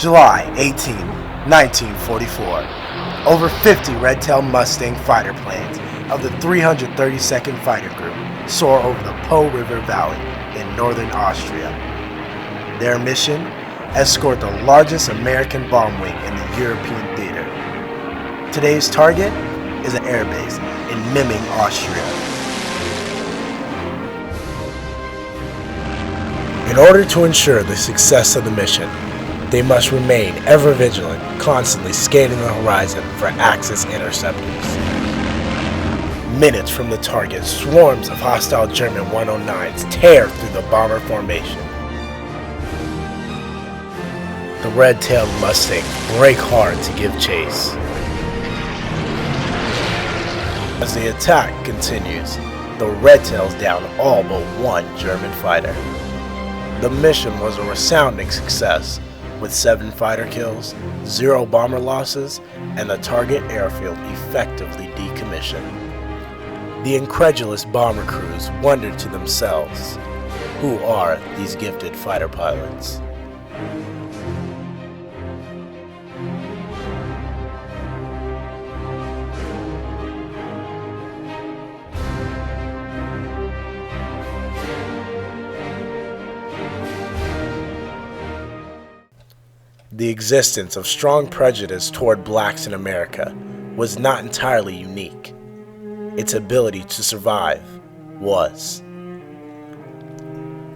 July 18, 1944. Over 50 red-tailed Mustang fighter planes of the 332nd Fighter Group soar over the Po River Valley in northern Austria. Their mission? Escort the largest American bomb wing in the European theater. Today's target is an airbase in Memming, Austria. In order to ensure the success of the mission, they must remain ever vigilant, constantly scanning the horizon for Axis interceptors. Minutes from the target, swarms of hostile German 109s tear through the bomber formation. The red-tailed Mustangs brake hard to give chase. As the attack continues, the red-tails down all but one German fighter. The mission was a resounding success, with 7 fighter kills, 0 bomber losses, and the target airfield effectively decommissioned. The incredulous bomber crews wondered to themselves, who are these gifted fighter pilots? The existence of strong prejudice toward blacks in America was not entirely unique. Its ability to survive was.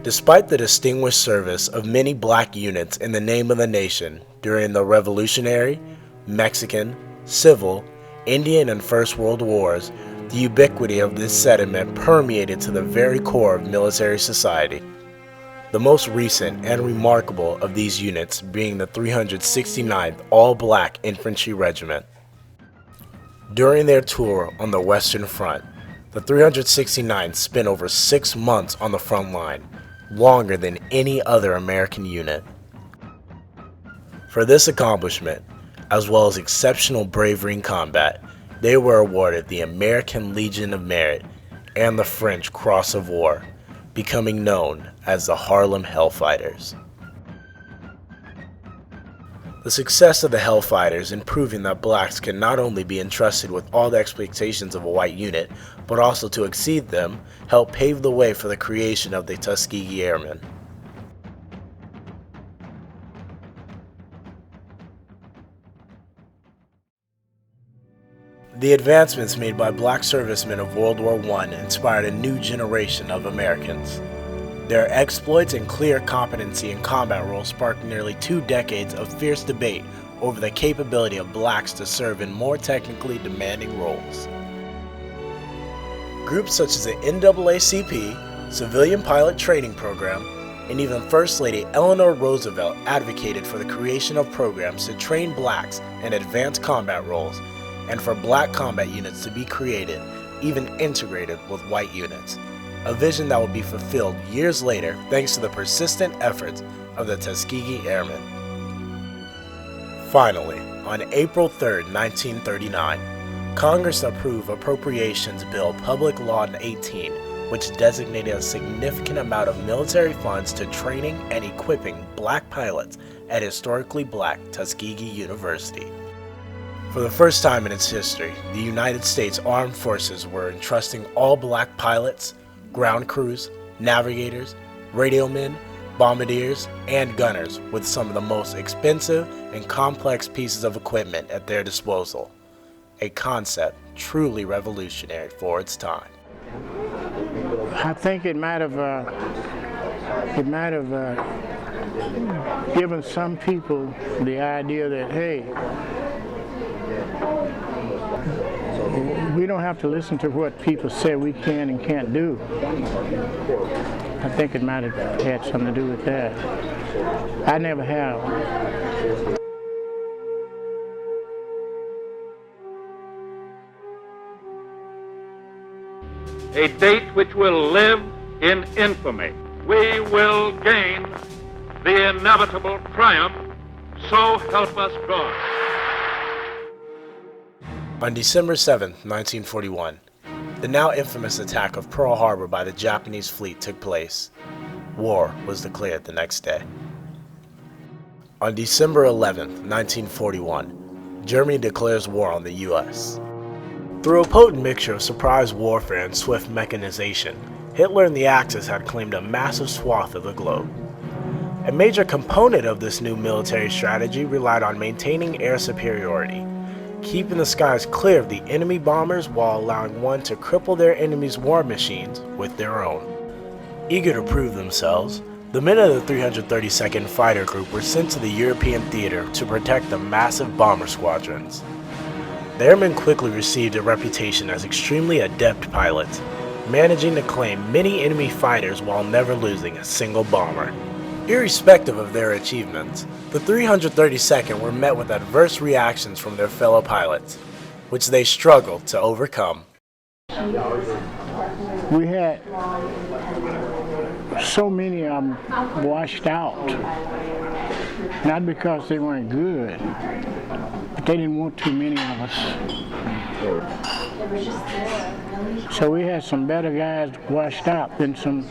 Despite the distinguished service of many black units in the name of the nation during the Revolutionary, Mexican, Civil, Indian, and First World Wars, the ubiquity of this sentiment permeated to the very core of military society. The most recent and remarkable of these units being the 369th All-Black Infantry Regiment. During their tour on the Western Front, the 369th spent over 6 months on the front line, longer than any other American unit. For this accomplishment, as well as exceptional bravery in combat, they were awarded the American Legion of Merit and the French Cross of War, becoming known as the Harlem Hellfighters. The success of the Hellfighters in proving that blacks can not only be entrusted with all the expectations of a white unit, but also to exceed them, helped pave the way for the creation of the Tuskegee Airmen. The advancements made by black servicemen of World War I inspired a new generation of Americans. Their exploits and clear competency in combat roles sparked nearly 2 decades of fierce debate over the capability of blacks to serve in more technically demanding roles. Groups such as the NAACP, Civilian Pilot Training Program, and even First Lady Eleanor Roosevelt advocated for the creation of programs to train blacks in advanced combat roles, and for black combat units to be created, even integrated with white units, a vision that would be fulfilled years later thanks to the persistent efforts of the Tuskegee Airmen. Finally, on April 3, 1939, Congress approved Appropriations Bill Public Law 18, which designated a significant amount of military funds to training and equipping black pilots at historically black Tuskegee University. For the first time in its history, the United States Armed Forces were entrusting all black pilots, ground crews, navigators, radiomen, bombardiers, and gunners with some of the most expensive and complex pieces of equipment at their disposal, a concept truly revolutionary for its time. I think it might have given some people the idea that, hey, we don't have to listen to what people say we can and can't do. I think it might have had something to do with that. I never have. A date which will live in infamy. We will gain the inevitable triumph, so help us God. On December 7, 1941, the now infamous attack of Pearl Harbor by the Japanese fleet took place. War was declared the next day. On December 11, 1941, Germany declares war on the U.S. Through a potent mixture of surprise warfare and swift mechanization, Hitler and the Axis had claimed a massive swath of the globe. A major component of this new military strategy relied on maintaining air superiority, keeping the skies clear of the enemy bombers while allowing one to cripple their enemy's war machines with their own. Eager to prove themselves, the men of the 332nd Fighter Group were sent to the European theater to protect the massive bomber squadrons. The airmen quickly received a reputation as extremely adept pilots, managing to claim many enemy fighters while never losing a single bomber. Irrespective of their achievements, the 332nd were met with adverse reactions from their fellow pilots, which they struggled to overcome. We had so many of them washed out, not because they weren't good, but they didn't want too many of us. So we had some better guys washed out than some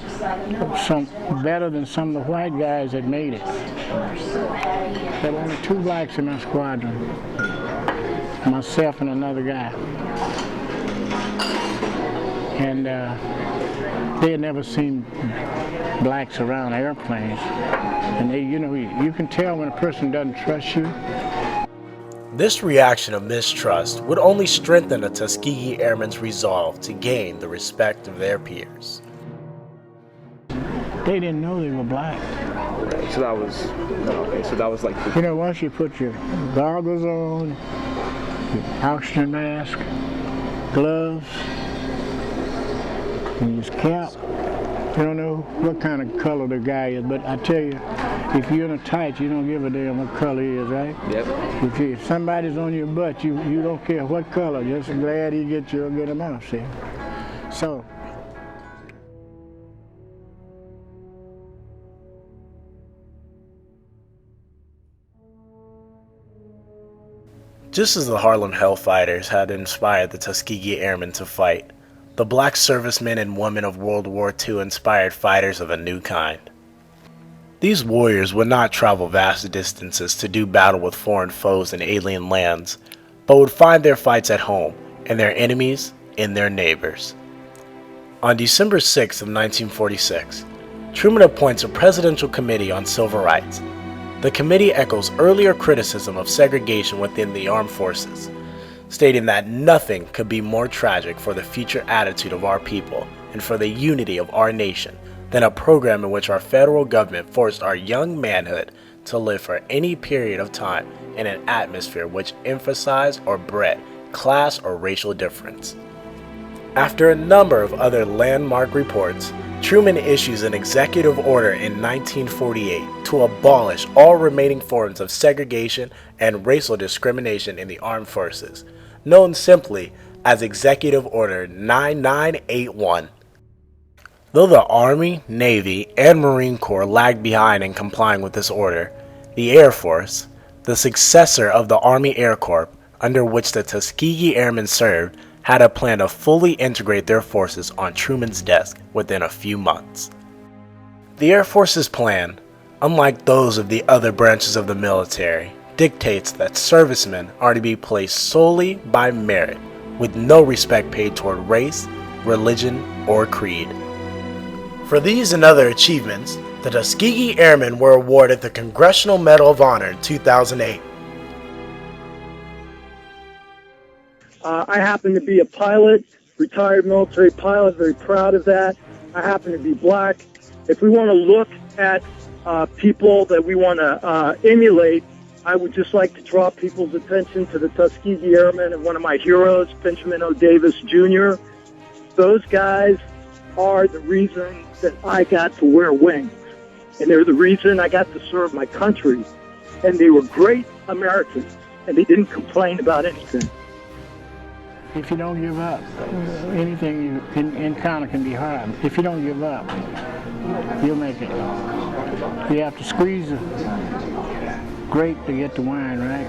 better than some of the white guys that made it. There were only 2 blacks in my squadron, myself and another guy. And they had never seen blacks around airplanes. And they, you can tell when a person doesn't trust you. This reaction of mistrust would only strengthen the Tuskegee Airmen's resolve to gain the respect of their peers. They didn't know they were black. Right, so that was like the... Once you put your goggles on, your oxygen mask, gloves, and your cap, you don't know what kind of color the guy is, but I tell you, if you're in a tights, you don't give a damn what color he is, right? Yep. If somebody's on your butt, you don't care what color, just glad he gets you a good amount, see? So, just as the Harlem Hellfighters had inspired the Tuskegee Airmen to fight, the black servicemen and women of World War II inspired fighters of a new kind. These warriors would not travel vast distances to do battle with foreign foes in alien lands, but would find their fights at home and their enemies in their neighbors. On December 6 of 1946, Truman appoints a Presidential Committee on Civil Rights. The committee echoes earlier criticism of segregation within the armed forces, stating that nothing could be more tragic for the future attitude of our people and for the unity of our nation than a program in which our federal government forced our young manhood to live for any period of time in an atmosphere which emphasized or bred class or racial difference. After a number of other landmark reports, Truman issues an executive order in 1948 to abolish all remaining forms of segregation and racial discrimination in the armed forces, known simply as Executive Order 9981. Though the Army, Navy, and Marine Corps lagged behind in complying with this order, the Air Force, the successor of the Army Air Corps, under which the Tuskegee Airmen served, had a plan to fully integrate their forces on Truman's desk within a few months. The Air Force's plan, unlike those of the other branches of the military, dictates that servicemen are to be placed solely by merit, with no respect paid toward race, religion, or creed. For these and other achievements, the Tuskegee Airmen were awarded the Congressional Medal of Honor in 2008. I happen to be a pilot, retired military pilot, very proud of that. I happen to be black. If we want to look at people that we want to emulate, I would just like to draw people's attention to the Tuskegee Airmen and one of my heroes, Benjamin O. Davis Jr. Those guys are the reason that I got to wear wings. And they're the reason I got to serve my country. And they were great Americans, and they didn't complain about anything. if you don't give up, anything you can encounter can be hard. If you don't give up, you'll make it. You have to squeeze the grape to get the wine, right?